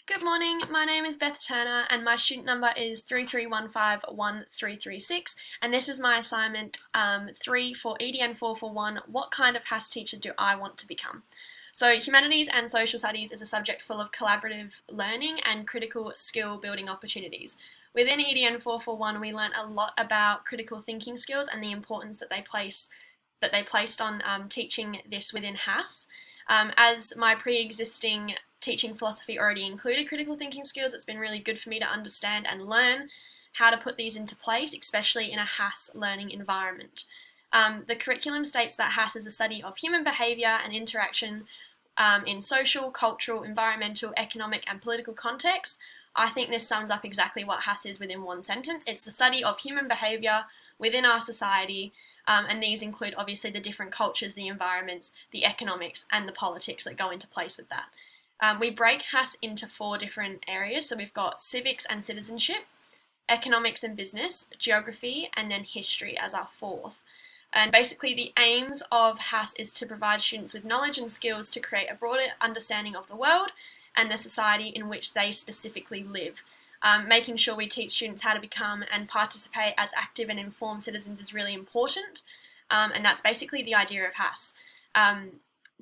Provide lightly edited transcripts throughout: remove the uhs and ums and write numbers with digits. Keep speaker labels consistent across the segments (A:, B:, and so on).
A: Good morning, my name is Beth Turner and my student number is 33151336, and this is my assignment 3 for EDN441, what kind of HASS teacher do I want to become? So humanities and social studies is a subject full of collaborative learning and critical skill building opportunities. Within EDN441 we learnt a lot about critical thinking skills and the importance that they placed on teaching this within HASS. As my pre-existing teaching philosophy already included critical thinking skills, it's been really good for me to understand and learn how to put these into place, especially in a HASS learning environment. The curriculum states that HASS is a study of human behaviour and interaction in social, cultural, environmental, economic and political contexts. I think this sums up exactly what HASS is within one sentence. It's the study of human behaviour within our society, and these include obviously the different cultures, the environments, the economics and the politics that go into place with that. We break HASS into 4 different areas, so we've got civics and citizenship, economics and business, geography and then history as our 4th. And basically the aims of HASS is to provide students with knowledge and skills to create a broader understanding of the world and the society in which they specifically live. Making sure we teach students how to become and participate as active and informed citizens is really important, and that's basically the idea of HASS.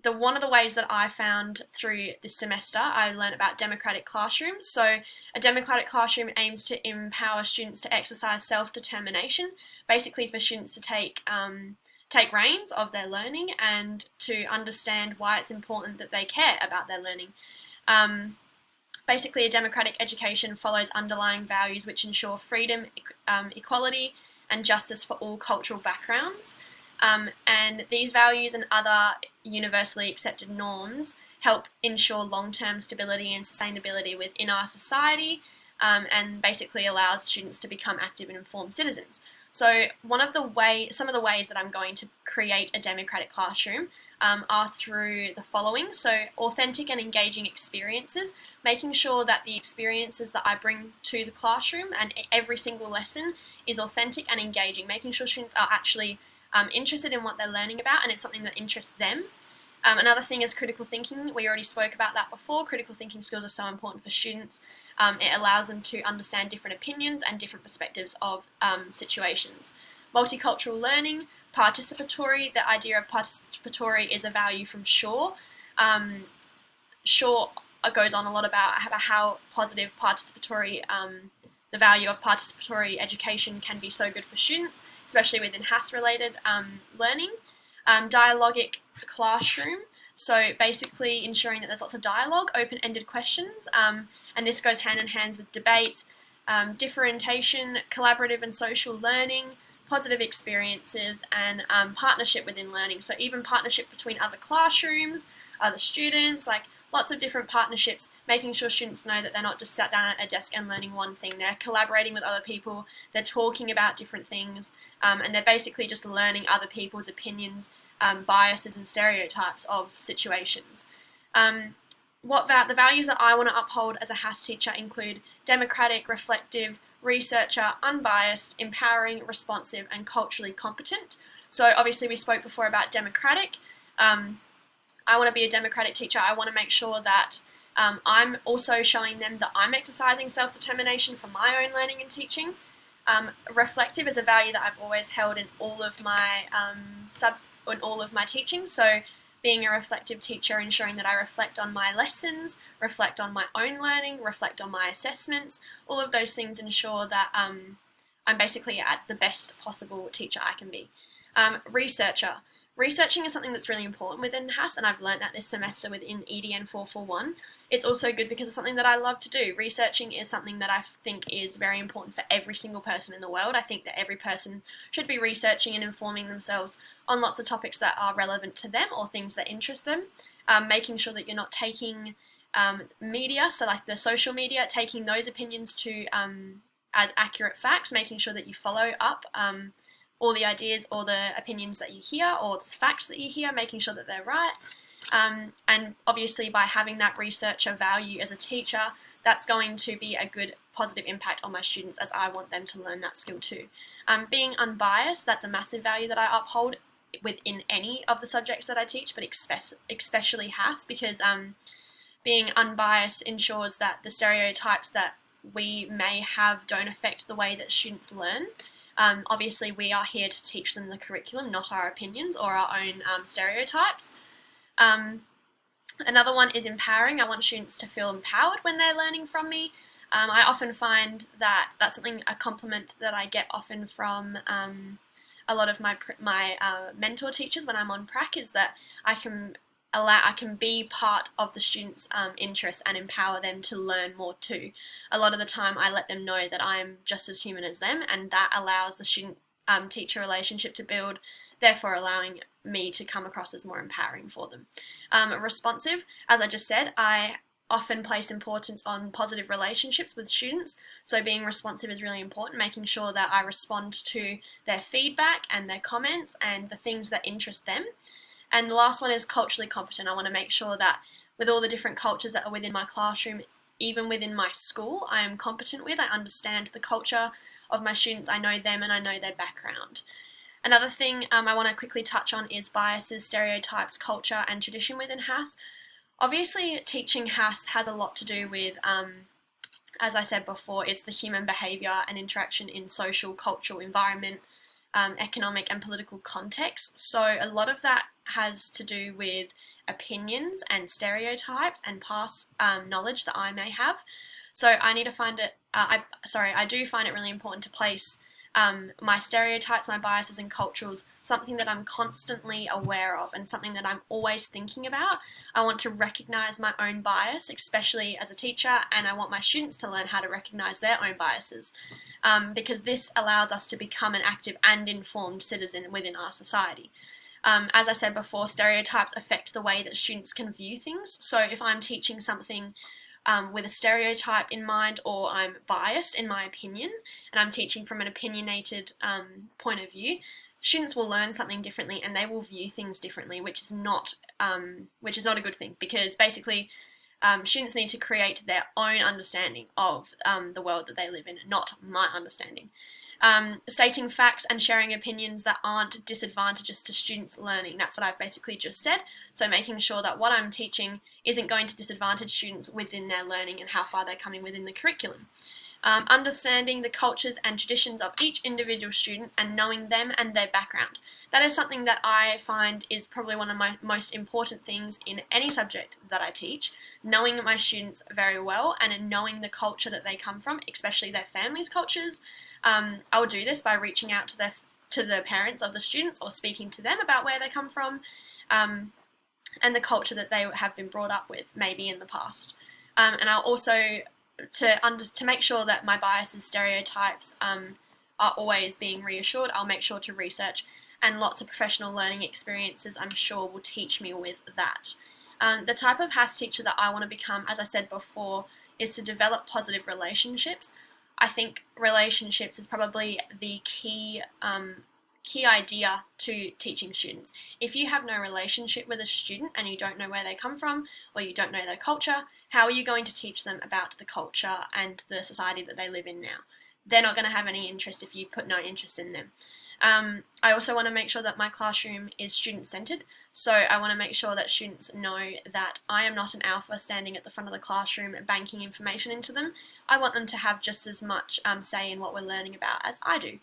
A: One of the ways that I found through this semester, I learned about democratic classrooms. So a democratic classroom aims to empower students to exercise self-determination, basically for students to take reins of their learning and to understand why it's important that they care about their learning. Basically, a democratic education follows underlying values which ensure freedom, equality and justice for all cultural backgrounds. And these values and other universally accepted norms help ensure long-term stability and sustainability within our society, and basically allows students to become active and informed citizens. So some of the ways that I'm going to create a democratic classroom are through the following. So authentic and engaging experiences, making sure that the experiences that I bring to the classroom and every single lesson is authentic and engaging, making sure students are actually interested in what they're learning about and it's something that interests them. Another thing is critical thinking. We already spoke about that before. Critical thinking skills are so important for students. It allows them to understand different opinions and different perspectives of situations. Multicultural learning, participatory. The idea of participatory is a value from Shaw. Shaw goes on a lot about how positive participatory, the value of participatory education can be so good for students, especially within HASS-related learning. Dialogic classroom, so basically ensuring that there's lots of dialogue, open-ended questions, and this goes hand in hand with debates, differentiation, collaborative and social learning, positive experiences, and partnership within learning. So even partnership between other classrooms, other students, like lots of different partnerships, making sure students know that they're not just sat down at a desk and learning one thing. They're collaborating with other people, they're talking about different things, and they're basically just learning other people's opinions, biases and stereotypes of situations. The values that I want to uphold as a HASS teacher include democratic, reflective, researcher, unbiased, empowering, responsive and culturally competent. So obviously we spoke before about democratic. I want to be a democratic teacher. I want to make sure that I'm also showing them that I'm exercising self-determination for my own learning and teaching. Reflective is a value that I've always held in all of my teaching. So being a reflective teacher, ensuring that I reflect on my lessons, reflect on my own learning, reflect on my assessments, all of those things ensure that I'm basically at the best possible teacher I can be. Researcher. Researching is something that's really important within HASS, and I've learnt that this semester within EDN441. It's also good because it's something that I love to do. Researching is something that I think is very important for every single person in the world. I think that every person should be researching and informing themselves on lots of topics that are relevant to them or things that interest them. Making sure that you're not taking media, so like the social media, taking those opinions to as accurate facts, making sure that you follow up all the ideas or the opinions that you hear or the facts that you hear, making sure that they're right. And obviously by having that researcher value as a teacher, that's going to be a good positive impact on my students as I want them to learn that skill too. Being unbiased, that's a massive value that I uphold within any of the subjects that I teach, but especially HASS, because being unbiased ensures that the stereotypes that we may have don't affect the way that students learn. Obviously, we are here to teach them the curriculum, not our opinions or our own stereotypes. Another one is empowering. I want students to feel empowered when they're learning from me. I often find that that's a compliment that I get often from a lot of my mentor teachers when I'm on prac, is that I can be part of the students' interests and empower them to learn more too. A lot of the time I let them know that I'm just as human as them, and that allows the student-teacher relationship to build, therefore allowing me to come across as more empowering for them. Responsive, as I just said, I often place importance on positive relationships with students, so being responsive is really important, making sure that I respond to their feedback and their comments and the things that interest them. And the last one is culturally competent. I want to make sure that with all the different cultures that are within my classroom, even within my school, I am competent with. I understand the culture of my students, I know them, and I know their background. Another thing I want to quickly touch on is biases, stereotypes, culture, and tradition within HASS. Obviously, teaching HASS has a lot to do with, as I said before, it's the human behaviour and interaction in social, cultural, environment, economic and political context. So a lot of that has to do with opinions and stereotypes and past knowledge that I may have. So I need to find it, I do find it really important to place my stereotypes, my biases and cultures, something that I'm constantly aware of and something that I'm always thinking about. I want to recognise my own bias, especially as a teacher, and I want my students to learn how to recognise their own biases, because this allows us to become an active and informed citizen within our society. As I said before, stereotypes affect the way that students can view things. So if I'm teaching something with a stereotype in mind, or I'm biased in my opinion, and I'm teaching from an opinionated point of view, students will learn something differently and they will view things differently, which is not a good thing, because basically students need to create their own understanding of the world that they live in, not my understanding. Stating facts and sharing opinions that aren't disadvantageous to students' learning. That's what I've basically just said. So making sure that what I'm teaching isn't going to disadvantage students within their learning and how far they're coming within the curriculum. Understanding the cultures and traditions of each individual student and knowing them and their background. That is something that I find is probably one of my most important things in any subject that I teach, knowing my students very well and knowing the culture that they come from, especially their families' cultures. I will do this by reaching out to the parents of the students or speaking to them about where they come from and the culture that they have been brought up with, maybe in the past. And I'll also, to make sure that my biases, stereotypes are always being reassured, I'll make sure to research, and lots of professional learning experiences I'm sure will teach me with that. The type of HASS teacher that I want to become, as I said before, is to develop positive relationships. I think relationships is probably the key idea to teaching students. If you have no relationship with a student and you don't know where they come from or you don't know their culture, how are you going to teach them about the culture and the society that they live in now? They're not going to have any interest if you put no interest in them. I also want to make sure that my classroom is student-centered, so I want to make sure that students know that I am not an alpha standing at the front of the classroom banking information into them. I want them to have just as much say in what we're learning about as I do.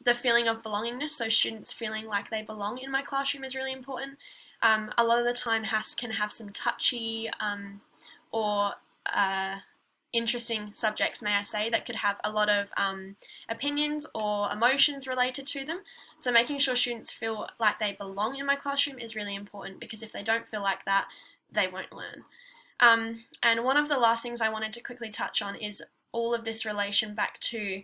A: The feeling of belongingness, so students feeling like they belong in my classroom, is really important. A lot of the time HASS can have some touchy or interesting subjects, may I say, that could have a lot of opinions or emotions related to them. So making sure students feel like they belong in my classroom is really important, because if they don't feel like that, they won't learn. And one of the last things I wanted to quickly touch on is all of this relation back to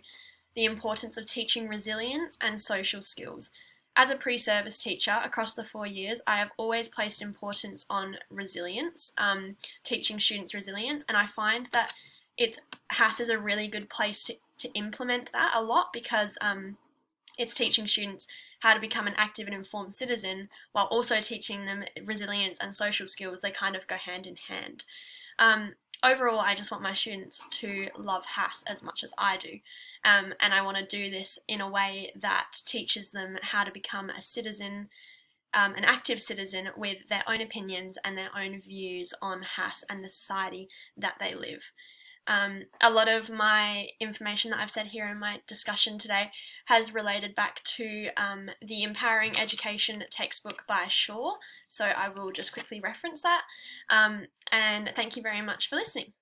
A: the importance of teaching resilience and social skills. As a pre-service teacher across the 4 years, I have always placed importance on resilience, teaching students resilience, and I find that HASS is a really good place to implement that a lot, because it's teaching students how to become an active and informed citizen while also teaching them resilience and social skills. They kind of go hand in hand. Overall, I just want my students to love HASS as much as I do, and I want to do this in a way that teaches them how to become a citizen an active citizen with their own opinions and their own views on HASS and the society that they live. A lot of my information that I've said here in my discussion today has related back to the Empowering Education textbook by Shaw, so I will just quickly reference that. And thank you very much for listening.